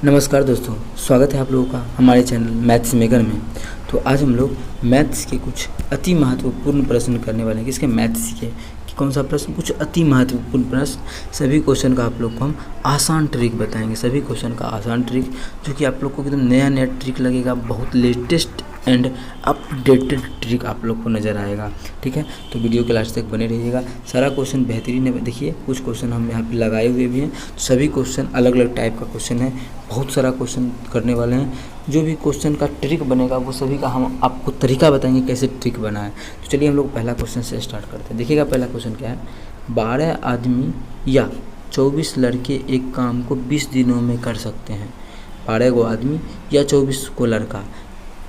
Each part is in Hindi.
नमस्कार दोस्तों, स्वागत है आप लोगों का हमारे चैनल मैथ्स मेकर में। तो आज हम लोग मैथ्स के कुछ अति महत्वपूर्ण प्रश्न करने वाले हैं। किसके? मैथ्स के। कि कौन सा प्रश्न? कुछ अति महत्वपूर्ण प्रश्न। सभी क्वेश्चन का आप लोग को हम आसान ट्रिक बताएंगे। सभी क्वेश्चन का आसान ट्रिक जो कि आप लोग को एकदम नया नया ट्रिक लगेगा, बहुत लेटेस्ट एंड अपडेटेड ट्रिक आप लोग को नज़र आएगा। ठीक है, तो वीडियो के लास्ट तक बने रहिएगा। सारा क्वेश्चन बेहतरीन है। देखिए, कुछ क्वेश्चन हम यहाँ पे लगाए हुए भी हैं। सभी क्वेश्चन अलग अलग टाइप का क्वेश्चन है। बहुत सारा क्वेश्चन करने वाले हैं। जो भी क्वेश्चन का ट्रिक बनेगा वो सभी का हम आपको तरीका बताएंगे कैसे ट्रिक बनाए। तो चलिए हम लोग पहला क्वेश्चन से स्टार्ट करते हैं। देखिएगा पहला क्वेश्चन क्या है। 12 आदमी या 24 लड़के एक काम को 20 दिनों में कर सकते हैं। 12 गो आदमी या 24 को लड़का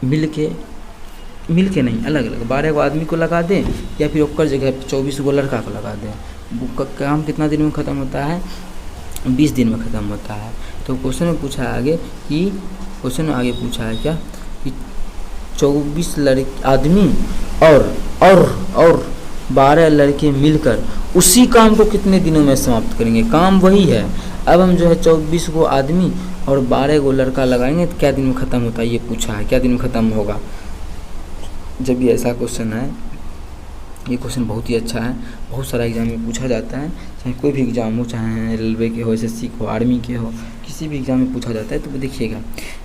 मिल के नहीं, अलग अलग 12 गो आदमी को लगा दें या फिर ओकर जगह 24 गो लड़का को लगा दें। वो काम कितना दिन में ख़त्म होता है? 20 दिन में ख़त्म होता है। तो क्वेश्चन में पूछा है आगे कि क्वेश्चन में आगे पूछा है क्या कि 24 लड़के आदमी और 12 लड़के मिलकर उसी काम को कितने दिनों में समाप्त करेंगे। काम वही है। अब हम जो है 24 गो आदमी और 12 गो लड़का लगाएंगे तो क्या दिन में ख़त्म होता है, ये पूछा है। क्या दिन में ख़त्म होगा? जब ये ऐसा क्वेश्चन है, ये क्वेश्चन बहुत ही अच्छा है। बहुत सारा एग्जाम में पूछा जाता है, चाहे कोई भी एग्ज़ाम हो, चाहे रेलवे के हो, एसएससी के हो, आर्मी के हो, किसी भी एग्ज़ाम में पूछा जाता है। तो देखिएगा,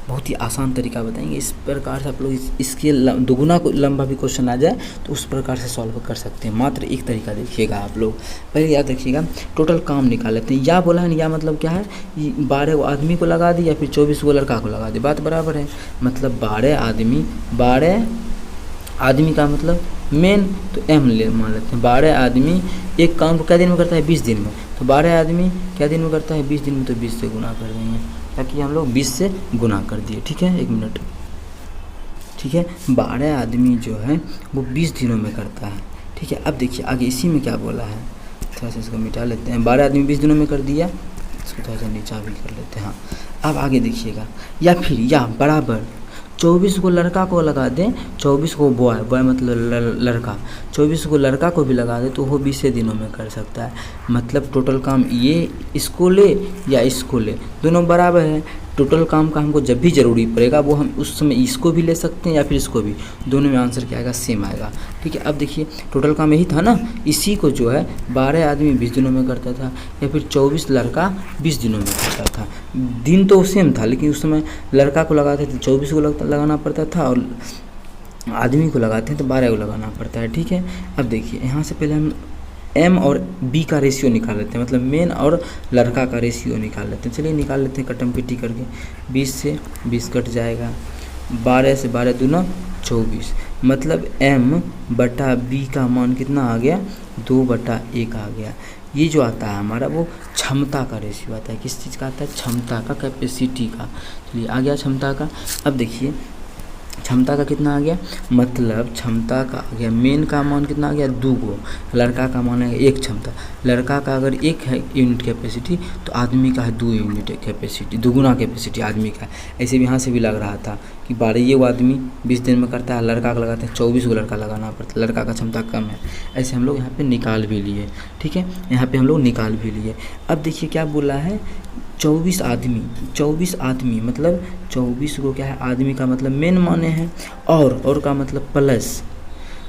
बहुत ही आसान तरीका बताएंगे। इस प्रकार से आप लोग इसके दुगुना को लंबा भी क्वेश्चन आ जाए तो उस प्रकार से सॉल्व कर सकते हैं। मात्र एक तरीका देखिएगा आप लोग। पहले याद रखिएगा, टोटल काम निकाल लेते हैं। या बोला है ना, या मतलब क्या है, 12 गो आदमी को लगा दी या फिर 24 गो लड़का को लगा दी, बात बराबर है। मतलब 12 आदमी का मतलब मेन तो एम ले मान लेते हैं। 12 आदमी एक काम को क्या दिन में करता है? 20 दिन में। तो 12 आदमी क्या दिन में करता है? 20 दिन में। तो 20 से गुना कर देंगे, ताकि हम लोग 20 से गुना कर दिए। ठीक है, एक मिनट। ठीक है, 12 आदमी जो है वो 20 दिनों में करता है। ठीक है, अब देखिए आगे इसी में क्या बोला है, थोड़ा सा इसको मिटा लेते हैं। 12 आदमी 20 दिनों में कर दिया, इसको थोड़ा सा नीचा भी कर लेते हैं। हाँ, अब आगे देखिएगा, या फिर या बराबर 24 को लड़का को लगा दें, 24 को बॉय मतलब लड़का, 24 को लड़का को भी लगा दें तो वो 20 दिनों में कर सकता है। मतलब टोटल काम ये इसको ले या इसको ले, दोनों बराबर है। टोटल काम का हमको जब भी ज़रूरी पड़ेगा वो हम उस समय इसको भी ले सकते हैं या फिर इसको भी, दोनों में आंसर क्या आएगा? सेम आएगा। ठीक है, अब देखिए टोटल काम यही था ना, इसी को जो है 12 आदमी 20 दिनों में करता था या फिर 24 लड़का 20 दिनों में करता था। दिन तो सेम था, लेकिन उस समय लड़का को लगाते थे 24 को लगाना पड़ता था और आदमी को लगाते हैं तो 12 को लगाना पड़ता है। ठीक है, अब देखिए यहाँ से पहले हम एम और बी का रेशियो निकाल लेते हैं, मतलब मेन और लड़का का रेशियो निकाल लेते हैं। चलिए निकाल लेते हैं कटम पिट्टी करके। 20 से 20 कट जाएगा, 12 से 12 दूना 24, मतलब एम बटा बी का मान कितना आ गया? 2/1 आ गया। ये जो आता है हमारा वो क्षमता का रेशियो आता है। किस चीज़ का आता है? क्षमता का, कैपेसिटी का। चलिए आ गया क्षमता का। अब देखिए क्षमता का कितना आ गया, मतलब क्षमता का आ गया, मेन का मान कितना आ गया? 2 गो, लड़का का मान है 1 क्षमता। लड़का का अगर 1 है यूनिट कैपेसिटी तो आदमी का है 2 यूनिट कैपेसिटी, दुगुना कैपेसिटी आदमी का है। ऐसे भी यहाँ से भी लग रहा था कि 12 वो आदमी 20 दिन में करता है, लड़का का लगाते हैं 24 को लड़का लगाना पड़ता है, लड़का का क्षमता कम है। ऐसे हम लोग यहाँ पर निकाल भी लिए। ठीक है, यहाँ पर हम लोग निकाल भी लिए। अब देखिए क्या बोला है, 24 आदमी मतलब 24 को क्या है? आदमी का मतलब मेन माने हैं, और का मतलब प्लस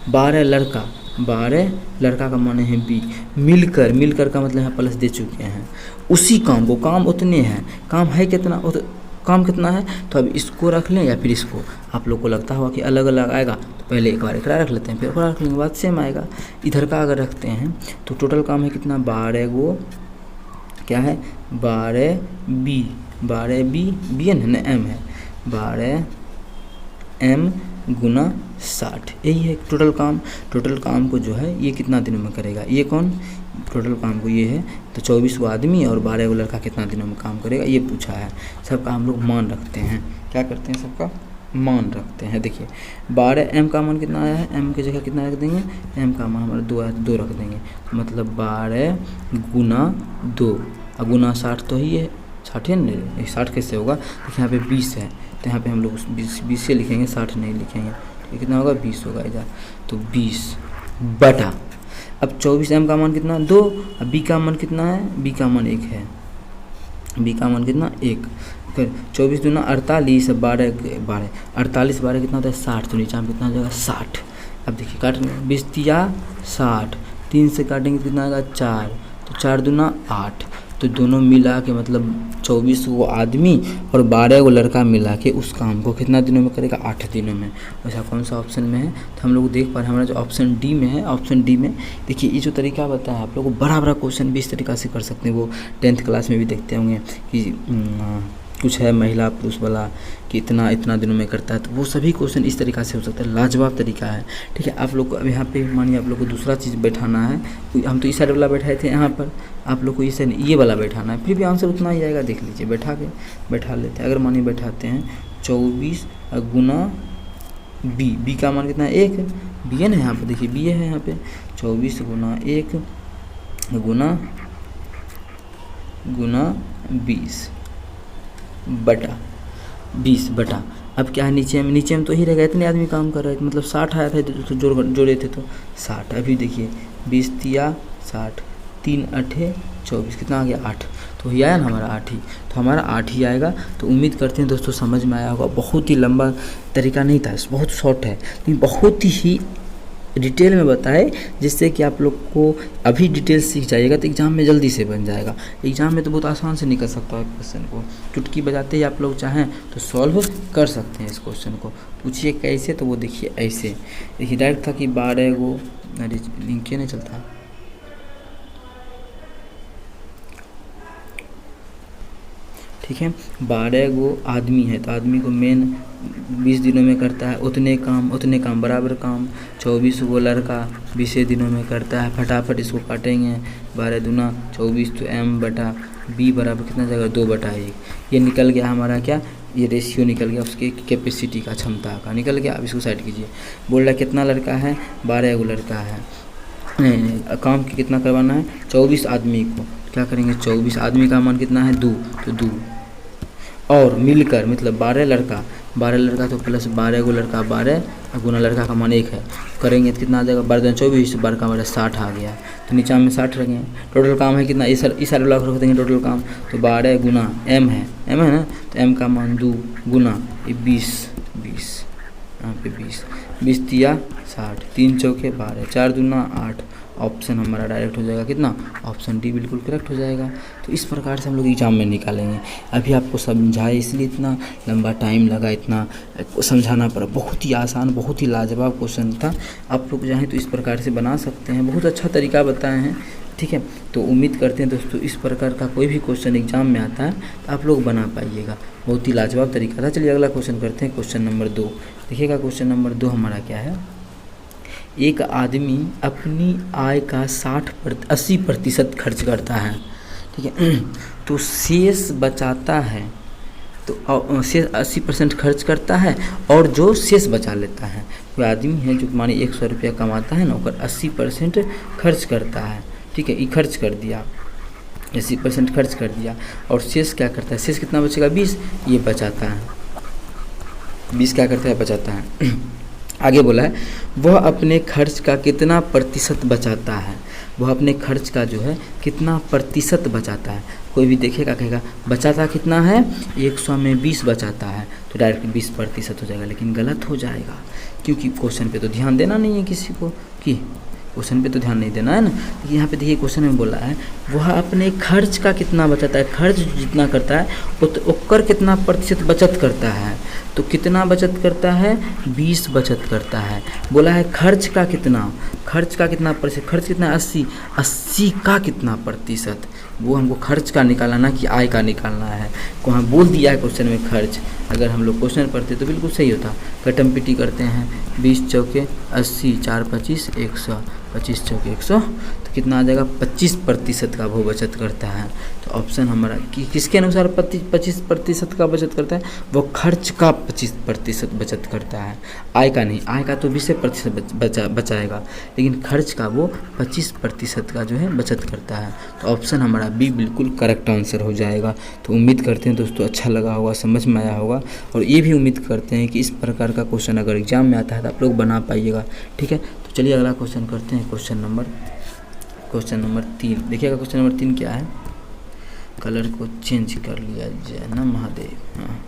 12 लड़का का माने हैं बी, मिलकर का मतलब यहाँ प्लस दे चुके हैं। उसी काम को, काम उतने हैं, काम है कितना, काम कितना है? तो अब इसको रख लें या फिर इसको। आप लोग को लगता होगा कि अलग अलग आएगा, तो पहले एक बार एक रख लेते हैं, फिर एक रख लेंगे, बाद सेम आएगा। इधर का अगर रखते हैं तो टोटल काम है कितना? 12 गो क्या है? 12 बी बी है ना, एम है, 12 एम गुना 60, यही है टोटल काम। टोटल काम को जो है ये कितना दिनों में करेगा? ये कौन? टोटल काम को ये है, तो 24 को आदमी और 12 को लड़का कितना दिनों में काम करेगा, ये पूछा है। सबका हम लोग मान रखते हैं। क्या करते हैं? सबका मान रखते हैं। देखिए 12 एम का मान कितना आया है? एम की जगह कितना रख देंगे? एम का मान हमारा 2 आया, 2 रख देंगे, मतलब 12 गुना 2 और गुना 60 तो ही है, 60 है ना, 60 कैसे होगा? देखिए यहाँ पे 20 है तो यहाँ पे हम लोग 20 से लिखेंगे, 60 नहीं लिखेंगे। तो कितना होगा? 20 होगा इधर, तो 20 बटा, अब 24 एम का मान कितना? 2, अब बी का मान कितना है? बी का मान 1 है, बी का मान कितना? 1, फिर 24 दूना 48, 48 12 कितना होता है 60, तो नीचे में कितना हो जाएगा 60। अब देखिए काटेंगे 20 तिया 60, 3 से काटेंगे कितना आएगा 4, तो 4 दूना 8, तो दोनों मिला के मतलब 24 गो आदमी और 12 गो लड़का मिला के उस काम को कितना दिनों में करेगा 8 दिनों में। वैसा कौन सा ऑप्शन में है, तो हम लोग देख पा रहे हैं हमारा जो ऑप्शन डी में है। ऑप्शन डी में देखिए ये जो तरीका बताया आप लोग को, बड़ा बड़ा क्वेश्चन भी इस तरीक़ा से कर सकते हैं, वो 10th क्लास में भी देखते होंगे कि कुछ है महिला पुरुष वाला कि इतना इतना दिनों में करता है, तो वो सभी क्वेश्चन इस तरीक़ा से हो सकता है। लाजवाब तरीका है, ठीक है। आप लोग को अब यहाँ पे मानिए आप लोग को दूसरा चीज़ बैठाना है, हम तो इस साइड वाला बैठाए थे यहाँ पर, आप लोग को इस साइड ये वाला बैठाना है, फिर भी आंसर उतना ही आएगा। देख लीजिए बैठा लेते हैं। अगर मानिए बैठाते हैं 24 गुना बी का मान कितना है 1, बी है ना, यहाँ पे देखिए बी है यहाँ पे 24 गुना 1 गुना 20 बटा अब क्या है नीचे में तो ही रहेगा, इतने आदमी काम कर रहे थे, मतलब 60 आया था तो जोड़े थे तो 60। अभी देखिए 20 तिया 60, 3 8 24, कितना आ गया 8, तो ये आया ना हमारा 8 ही, तो हमारा 8 ही आएगा। तो उम्मीद करते हैं दोस्तों समझ में आया होगा। बहुत ही लंबा तरीका नहीं था, बहुत शॉर्ट है, लेकिन बहुत ही डिटेल में बताए, जिससे कि आप लोग को अभी डिटेल सीख जाइएगा तो एग्ज़ाम में जल्दी से बन जाएगा। एग्ज़ाम में तो बहुत आसान से निकल सकता है क्वेश्चन को, चुटकी बजाते ही आप लोग चाहें तो सॉल्व कर सकते हैं इस क्वेश्चन को। पूछिए कैसे, तो वो देखिए ऐसे, देखिए डायरेक्ट था कि 12 गो, अरे लिंक क्यों नहीं चलता, ठीक है। 12 गो आदमी है तो आदमी को मेन 20 दिनों में करता है उतने काम बराबर काम। 24 गो लड़का 20 दिनों में करता है। फटाफट इसको काटेंगे, 12 दूना 24, तो m बटा b बराबर कितना जाएगा 2/1। ये निकल गया हमारा क्या, ये रेशियो निकल गया उसके कैपेसिटी का, क्षमता का निकल गया। अब इसको साइड कीजिए। बोल रहा है कितना लड़का है, 12 गो लड़का है, काम कितना करवाना है 24 आदमी को, क्या करेंगे 24 आदमी का मान कितना है 2, तो 2 और मिलकर मतलब 12 लड़का तो प्लस 12 गो लड़का 12 गुना लड़का का मान 1 है, करेंगे तो कितना आ जाएगा 12 24, 12 का 60 आ गया, तो नीचे में 60 रखेंगे। टोटल काम है कितना, इस सारे ब्लॉक रख देंगे टोटल काम, तो 12 गुना m है ना, तो m का मान 2 गुना 20 यहाँ पे 20 तिया 60, 3 चौके 12, 4 दूना 8। ऑप्शन हमारा डायरेक्ट हो जाएगा कितना, ऑप्शन डी बिल्कुल करेक्ट हो जाएगा। तो इस प्रकार से हम लोग एग्जाम में निकालेंगे। अभी आपको समझाए इसलिए इतना लंबा टाइम लगा, इतना समझाना पड़ा। बहुत ही आसान, बहुत ही लाजवाब क्वेश्चन था। आप लोग चाहें तो इस प्रकार से बना सकते हैं, बहुत अच्छा तरीका बताए हैं, ठीक है। तो उम्मीद करते हैं दोस्तों इस प्रकार का कोई भी क्वेश्चन एग्जाम में आता है तो आप लोग बना पाइएगा। बहुत ही लाजवाब तरीका था। चलिए अगला क्वेश्चन करते हैं, क्वेश्चन नंबर 2। देखिएगा क्वेश्चन नंबर 2 हमारा क्या है, एक आदमी अपनी आय का 80% खर्च करता है, ठीक है, तो शेष बचाता है, तो शेष 80% खर्च करता है और जो शेष बचा लेता है। कोई आदमी है जो माने 100 रुपया कमाता है ना, और 80% खर्च करता है, ठीक है, ये खर्च कर दिया, 80% खर्च कर दिया और शेष क्या करता है, शेष कितना बचेगा 20, ये बचाता है, 20 क्या करता है बचाता है। आगे बोला है वह अपने खर्च का कितना प्रतिशत बचाता है, वह अपने खर्च का जो है कितना प्रतिशत बचाता है। कोई भी देखेगा कहेगा बचाता कितना है, 100 में 20 बचाता है, तो डायरेक्ट 20% हो जाएगा, लेकिन गलत हो जाएगा क्योंकि क्वेश्चन पे तो ध्यान देना नहीं है किसी को, कि क्वेश्चन पे तो ध्यान नहीं देना है ना। तो यहाँ पे देखिए क्वेश्चन में बोला है वह अपने खर्च का कितना बचाता है, खर्च जितना करता है ओकर कितना प्रतिशत बचत करता है, तो कितना बचत करता है 20 बचत करता है। बोला है खर्च का कितना प्रतिशत, खर्च कितना 80 का कितना प्रतिशत, वो हमको खर्च का निकालना ना कि आय का निकालना है। वहाँ बोल दिया है क्वेश्चन में खर्च, अगर हम लोग क्वेश्चन पढ़ते तो बिल्कुल सही होता। कटम पिटी करते हैं, 20 चौके 80, 4 25 100, 25 चौके 100, तो कितना आ जाएगा 25% का वो बचत करता है। तो ऑप्शन हमारा किसके अनुसार 25% का बचत करता है, वो खर्च का 25% बचत करता है, आय का नहीं। आय का तो 20% बचाएगा, लेकिन खर्च का वो 25% का जो है बचत करता है। तो ऑप्शन हमारा बी बिल्कुल करेक्ट आंसर हो जाएगा। तो उम्मीद करते हैं दोस्तों अच्छा लगा होगा, समझ में आया होगा, और ये भी उम्मीद करते हैं कि इस प्रकार का क्वेश्चन अगर एग्जाम में आता है तो आप लोग बना पाइएगा, ठीक है। तो चलिए अगला क्वेश्चन करते हैं, क्वेश्चन नंबर 3। देखिएगा क्वेश्चन नंबर 3 क्या है, कलर को चेंज कर लिया जाए ना महादेव। हाँ,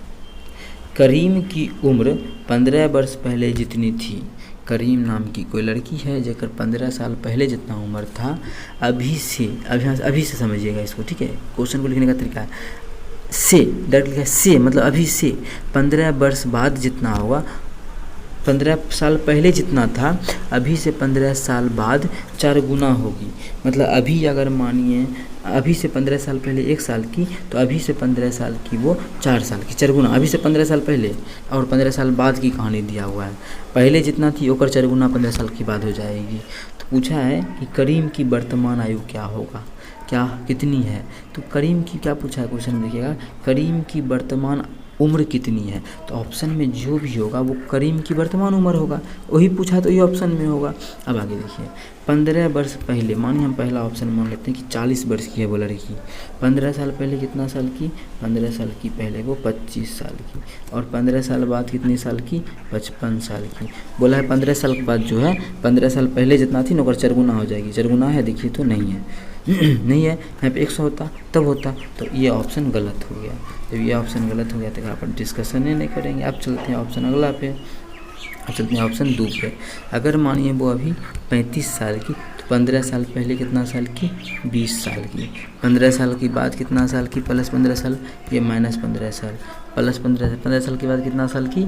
करीम की उम्र 15 वर्ष पहले जितनी थी। करीम नाम की कोई लड़की है जेकर 15 साल पहले जितना उम्र था, अभी से समझिएगा इसको, ठीक है। क्वेश्चन को लिखने का तरीका है से, डायरेक्ट लिखा है से, मतलब अभी से 15 वर्ष बाद जितना होगा, 15 साल पहले जितना था अभी से 15 साल बाद 4 गुना होगी। मतलब अभी अगर मानिए अभी से 15 साल पहले 1 साल की, तो अभी से 15 साल की वो 4 साल की, 4 गुना। अभी से 15 साल पहले और 15 साल बाद की कहानी दिया हुआ है। पहले जितना थी ओकर 4 गुना 15 साल की बाद हो जाएगी। तो पूछा है कि करीम की वर्तमान आयु क्या होगा, क्या कितनी है। तो करीम की क्या पूछा है क्वेश्चन में, देखिएगा करीम की वर्तमान उम्र कितनी है। तो ऑप्शन में जो भी होगा वो करीम की वर्तमान उम्र होगा, वही पूछा तो ये ऑप्शन में होगा। अब आगे देखिए, 15 वर्ष पहले, मानिए हम पहला ऑप्शन मान लेते हैं कि 40 वर्ष की है वो लड़की। 15 साल पहले कितना साल की, 15 साल की पहले वो 25 साल की, और 15 साल बाद कितने साल की, 55 साल की। बोला है 15 साल के बाद जो है 15 साल पहले जितना थी नौकर 4 गुना हो जाएगी। 4 गुना है, देखिए तो नहीं है नहीं है, यहाँ पे 100 होता तब होता। तो ये ऑप्शन गलत हो गया। जब ये ऑप्शन गलत हो गया तो आप डिस्कशन ही नहीं करेंगे। अब चलते हैं ऑप्शन अगला पे, अब चलते हैं ऑप्शन 2 पे। अगर मानिए वो अभी 35 साल की, तो 15 साल पहले कितना साल की, 20 साल की। 15 साल के बाद कितना साल की, प्लस 15 साल, ये माइनस 15 साल, प्लस 15 साल के बाद कितना साल की,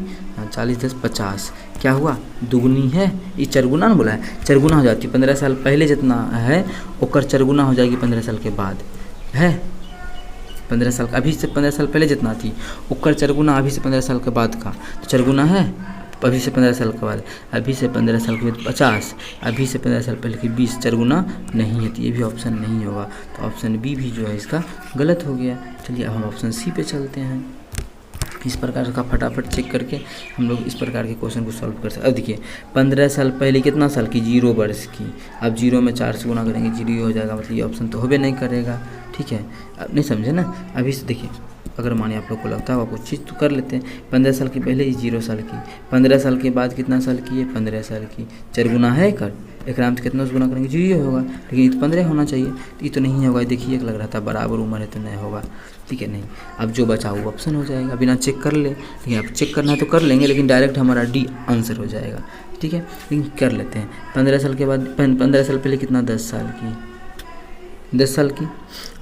40 10 50। क्या हुआ, दुगनी है, ये 4 गुना ना बोला है, 4 गुना हो जाती है। 15 साल पहले जितना है ओकर 4 गुना हो जाएगी 15 साल के बाद है। 15 साल अभी से 15 साल पहले जितना थी ओकर 4 गुना अभी से 15 साल के बाद का, तो 4 गुना है अभी से 15 साल के बाद, अभी से 15 साल के बाद 50, अभी से 15 साल पहले की 20, 4 गुना नहीं है, तो ये भी ऑप्शन नहीं होगा। तो ऑप्शन बी भी जो है इसका गलत हो गया। चलिए अब हम ऑप्शन सी पे चलते हैं। इस प्रकार का फटाफट चेक करके हम लोग इस प्रकार के क्वेश्चन को सॉल्व कर सकते। अब देखिए 15 साल पहले कितना साल की, 0 वर्ष की। अब 0 में 4 से गुना करेंगे 0 हो जाएगा, मतलब ये ऑप्शन तो होबे नहीं करेगा, ठीक है। अब नहीं समझे ना, अभी से देखिए अगर मानिए आप लोग को लगता होगा कुछ चीज़ तो कर लेते हैं। 15 साल के पहले ये 0 साल की, 15 साल के बाद कितना साल की है, 15 साल की। 4 गुना है कर, एक राम से कितना गुना करेंगे 0 होगा, लेकिन ये तो 15 होना चाहिए, तो ये तो नहीं होगा। देखिए एक लग रहा था बराबर उम्र है तो नहीं होगा, ठीक है नहीं। अब जो बचा वो ऑप्शन हो जाएगा, बिना चेक कर ले, लेकिन आप चेक करना है तो कर लेंगे, लेकिन डायरेक्ट हमारा डी आंसर हो जाएगा, ठीक है। लेकिन कर लेते हैं 15 साल के बाद, 15 साल पहले कितना, 10 साल की, 10 साल की,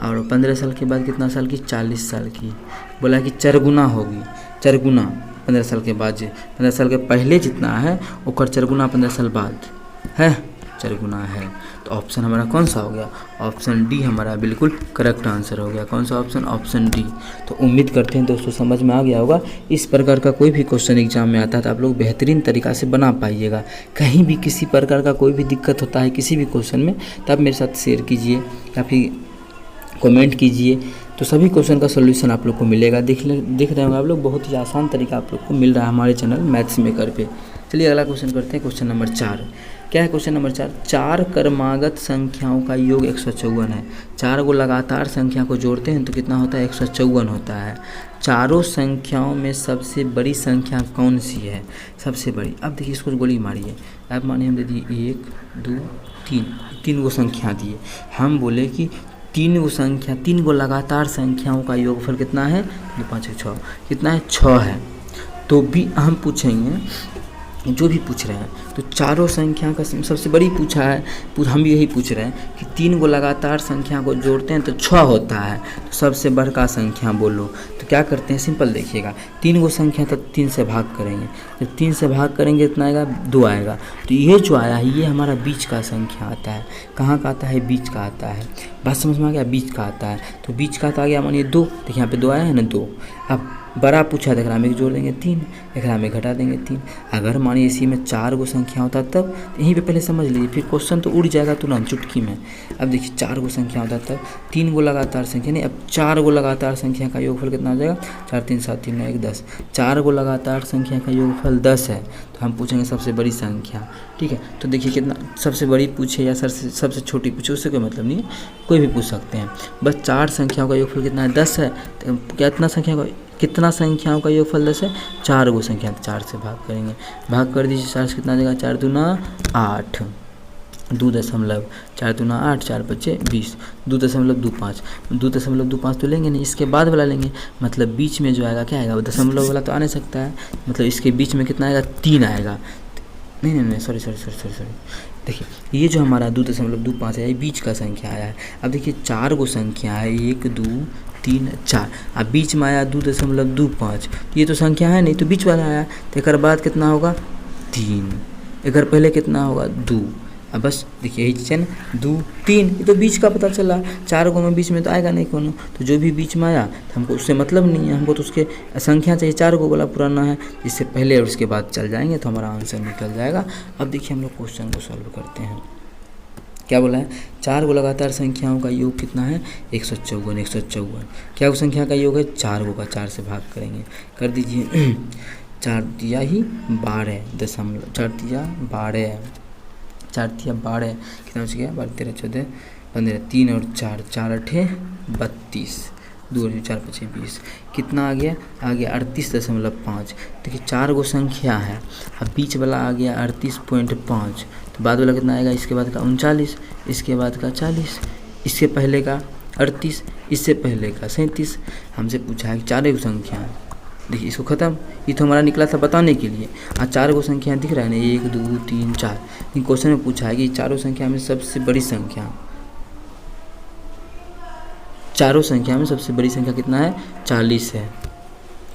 और 15 साल के बाद कितना साल की, 40 साल की। बोला कि 4 गुना होगी, 4 गुना 15 साल के बाद, 15 साल के पहले जितना है ओकर 4 गुना 15 साल बाद है, 4 गुना है। तो ऑप्शन हमारा कौन सा हो गया, ऑप्शन डी हमारा बिल्कुल करेक्ट आंसर हो गया। कौन सा ऑप्शन, ऑप्शन डी। तो उम्मीद करते हैं दोस्तों समझ में आ गया होगा। इस प्रकार का कोई भी क्वेश्चन एग्जाम में आता है तो आप लोग बेहतरीन तरीक़ा से बना पाइएगा। कहीं भी किसी प्रकार का कोई भी दिक्कत होता है किसी भी क्वेश्चन में तो आप मेरे साथ शेयर कीजिए या फिर कमेंट कीजिए, तो सभी क्वेश्चन का सोल्यूशन आप लोग को मिलेगा। देख रहे होंगे आप लोग, बहुत ही आसान तरीका आप लोग को मिल रहा है हमारे चैनल मैथ्स मेकर पे। चलिए अगला क्वेश्चन करते हैं, क्वेश्चन नंबर 4। क्या है क्वेश्चन नंबर 4, 4 क्रमागत संख्याओं का योग 154 है। 4 को लगातार संख्या को जोड़ते हैं तो कितना होता है, 154 होता है। चारों संख्याओं में सबसे बड़ी संख्या कौन सी है, सबसे बड़ी। अब देखिए इसको गोली मारिए। अब मानिए हम दे दिए 1 2 3, 3 गो संख्या दिए। हम बोले कि 3 गो संख्या, 3 गो लगातार संख्याओं का योगफल कितना है, 2 5 6 कितना है, 6 है। तो भी हम पूछेंगे, जो भी पूछ रहे हैं तो चारों संख्या का सबसे बड़ी पूछा है, हम भी यही पूछ रहे हैं कि 3 गो लगातार संख्या को जोड़ते हैं तो 6 होता है, तो सबसे बड़का संख्या बोलो। तो क्या करते हैं, सिंपल देखिएगा, 3 गो संख्या तो 3 से भाग करेंगे, जब 3 से भाग करेंगे कितना आएगा, 2 आएगा। तो ये जो आया है ये हमारा बीच का संख्या आता है। कहाँ का आता है, बीच का आता है। बात समझ में आ गया, बीच का आता है। तो बीच का तो आ गया मानिए 2, देखिए यहाँ पे 2 आया है ना, 2। अब बड़ा पूछा तो एकरा में जोड़ देंगे 3, एकरा में घटा देंगे 3। अगर मानिए इसी में 4 गो संख्या होता तब, यहीं पे पहले समझ लीजिए, फिर क्वेश्चन तो उड़ जाएगा तुरंत चुटकी में। अब देखिए 4 गो संख्या होता तब, 3 गो लगातार संख्या नहीं, अब 4 गो लगातार संख्या का योगफल कितना हो जाएगा, 4 3 7 3 1 10। 4 गो लगातार संख्या का योगफल 10 है, तो हम पूछेंगे सबसे बड़ी संख्या, ठीक है। तो देखिए कितना, सबसे बड़ी पूछे या सबसे छोटी पूछे उससे कोई मतलब नहीं है, कोई भी पूछ सकते हैं। बस 4 संख्याओं का योगफल कितना है, 10 है। तो कितना संख्याओं का योगफल 10 है, 4 गो संख्या, 4 से भाग करेंगे, भाग कर दीजिए, 4 से कितना आ जाएगा, 4 दूना 8, 2.4 दूना 8, 4 बचे 20, 2.25, 2.25 तो लेंगे नहीं, इसके बाद वाला लेंगे, मतलब बीच में जो आएगा क्या आएगा, वो दशमलव वाला तो आ नहीं सकता है, मतलब इसके बीच में कितना आएगा, 3 आएगा। नहीं, सॉरी, देखिए ये जो हमारा 2.25 है ये बीच का संख्या आया है। अब देखिए 4 गो संख्या है, 1 2 3 4, अब बीच में आया 2.25, ये तो संख्या है नहीं, तो बीच वाला आया, तो एक बाद कितना होगा 3, एक पहले कितना होगा 2। अब बस देखिए यही चीज़ है ना, 2 3, ये तो बीच का पता चला, 4 गो में बीच में तो आएगा नहीं कोनो, तो जो भी बीच में आया तो हमको उससे मतलब नहीं है, हमको तो उसके संख्या चाहिए, 4 गो वाला पुराना है, इससे पहले और उसके बाद चल जाएंगे तो हमारा आंसर निकल जाएगा। अब देखिए हम लोग क्वेश्चन को सॉल्व करते हैं। क्या बोला है, 4 गो लगातार संख्याओं का योग कितना है, 154। क्या संख्या का योग है, 4 गो का 4 से भाग करेंगे, कर दीजिए 4 दिया ही 12 दशमलव, 4 दिया 12, 4 दिया 12, कितना बच गया, 12 13 14 15, 3 और 4, 4 8 32, 2 और 4 5 20, कितना आ गया 38.5। देखिए 4 गो संख्या है, अब बीच वाला आ गया 38.5, तो बाद वाला कितना आएगा, इसके बाद का 39, इसके बाद का 40, इससे पहले का 38, इससे पहले का 37। हमसे पूछा है कि 4 गो संख्या है, देखिए इसको ख़त्म, ये तो हमारा निकला था बताने के लिए, आज 4 गो संख्या दिख रहा है ना, 1 2 3 4, लेकिन क्वेश्चन में पूछा है कि चारों संख्या में सबसे बड़ी संख्या, चारों संख्या में सबसे बड़ी संख्या कितना है, 40 है।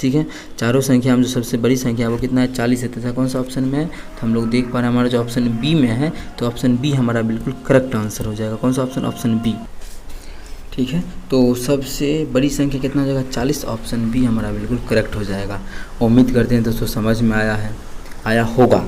ठीक है, चारों संख्या में जो सबसे बड़ी संख्या है वो कितना है, 40 है, तथा कौन सा ऑप्शन में है, तो हम लोग देख पा रहे हैं हमारा जो ऑप्शन बी में है, तो ऑप्शन बी हमारा बिल्कुल करेक्ट आंसर हो जाएगा। कौन सा ऑप्शन, ऑप्शन बी। ठीक है, तो सबसे बड़ी संख्या कितना हो जाएगा, 40, ऑप्शन बी हमारा बिल्कुल करेक्ट हो जाएगा। उम्मीद करते हैं दोस्तों समझ में आया होगा।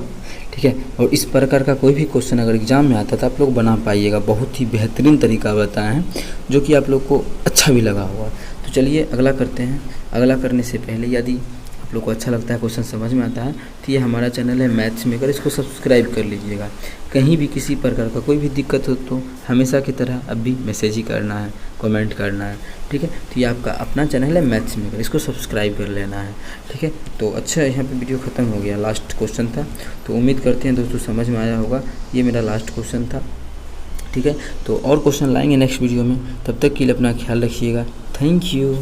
ठीक है, और इस प्रकार का कोई भी क्वेश्चन अगर एग्जाम में आता है तो आप लोग बना पाइएगा, बहुत ही बेहतरीन तरीका बताए हैं जो कि आप लोग को अच्छा भी लगा होगा। तो चलिए अगला करते हैं। अगला करने से पहले यदि आप लोग को अच्छा लगता है, क्वेश्चन समझ में आता है, तो ये हमारा चैनल है मैथ्स मेकर, इसको सब्सक्राइब कर लीजिएगा। कहीं भी किसी प्रकार का कोई भी दिक्कत हो तो हमेशा की तरह अब भी मैसेज ही करना है, कमेंट करना है। ठीक है, तो ये आपका अपना चैनल है मैथ्स मेकर, इसको सब्सक्राइब कर लेना है। ठीक है, तो अच्छा यहाँ पे वीडियो ख़त्म हो गया, लास्ट क्वेश्चन था। तो उम्मीद करते हैं दोस्तों समझ में आया होगा, ये मेरा लास्ट क्वेश्चन था। ठीक है, तो और क्वेश्चन लाएंगे नेक्स्ट वीडियो में, तब तक के लिए अपना ख्याल रखिएगा। Thank you.